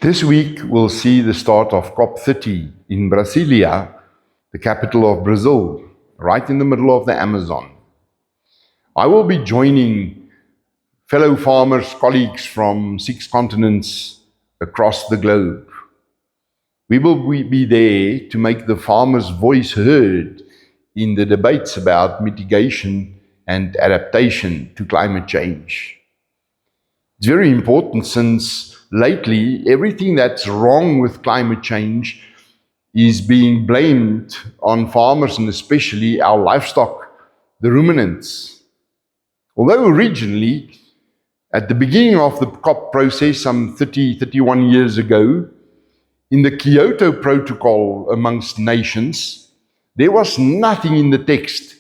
This week will see the start of COP30 in Brasilia, the capital of Brazil, right in the middle of the Amazon. I will be joining fellow farmers, colleagues from 6 continents across the globe. We will be there to make the farmer's voice heard in the debates about mitigation and adaptation to climate change. It's very important since lately everything that's wrong with climate change is being blamed on farmers and especially our livestock, the ruminants. Although originally, at the beginning of the COP process some 31 years ago, in the Kyoto Protocol amongst nations, there was nothing in the text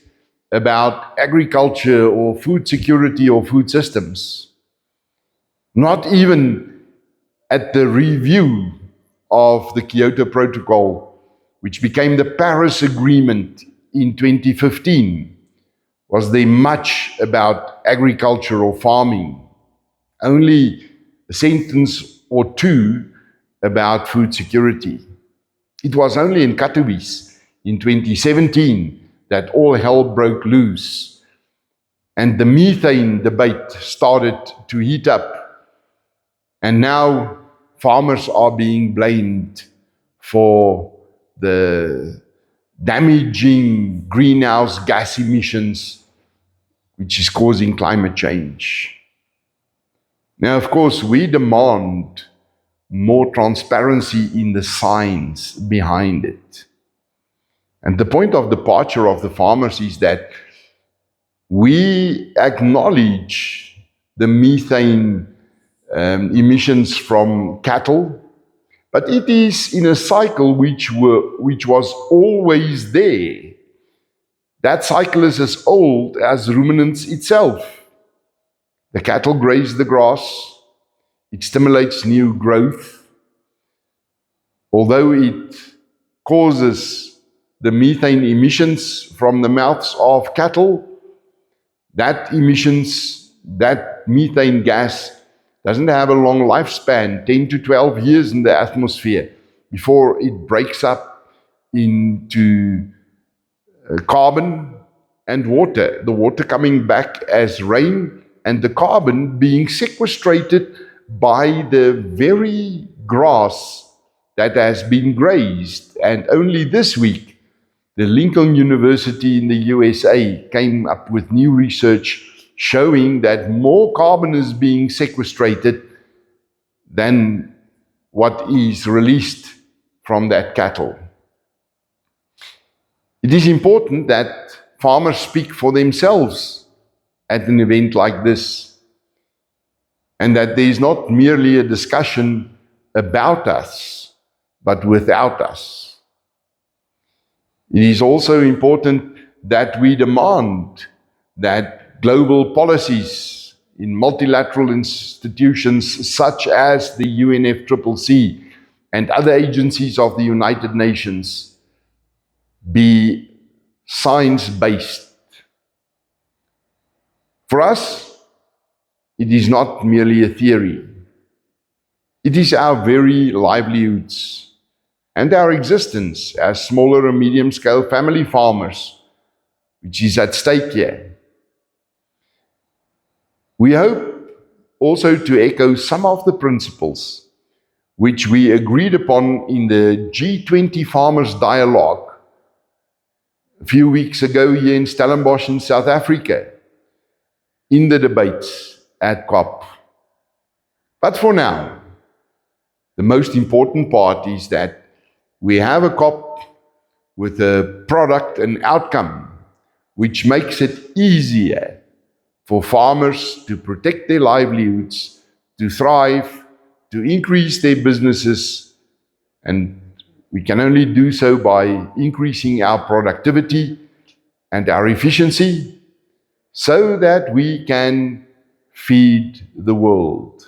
about agriculture or food security or food systems. Not even at the review of the Kyoto Protocol, which became the Paris Agreement in 2015, was there much about agriculture or farming. Only a sentence or two about food security. It was only in Katowice in 2017 that all hell broke loose and the methane debate started to heat up. And now farmers are being blamed for the damaging greenhouse gas emissions, which is causing climate change. Now, of course, we demand more transparency in the science behind it. And the point of departure of the farmers is that we acknowledge the methane emissions from cattle, but it is in a cycle which was always there. That cycle is as old as ruminants itself. The cattle graze the grass, it stimulates new growth. Although it causes the methane emissions from the mouths of cattle, that methane gas doesn't have a long lifespan, 10 to 12 years in the atmosphere, before it breaks up into carbon and water, the water coming back as rain and the carbon being sequestrated by the very grass that has been grazed. And only this week, the Lincoln University in the USA came up with new research showing that more carbon is being sequestrated than what is released from that cattle. It is important that farmers speak for themselves at an event like this, and that there is not merely a discussion about us, but without us. It is also important that we demand that global policies in multilateral institutions such as the UNFCCC and other agencies of the United Nations be science-based. For us, it is not merely a theory. It is our very livelihoods and our existence as smaller and medium-scale family farmers, which is at stake here. We hope also to echo some of the principles which we agreed upon in the G20 Farmers Dialogue a few weeks ago here in Stellenbosch in South Africa, in the debates at COP. But for now, the most important part is that we have a COP with a product and outcome which makes it easier for farmers to protect their livelihoods, to thrive, to increase their businesses, and we can only do so by increasing our productivity and our efficiency so that we can feed the world.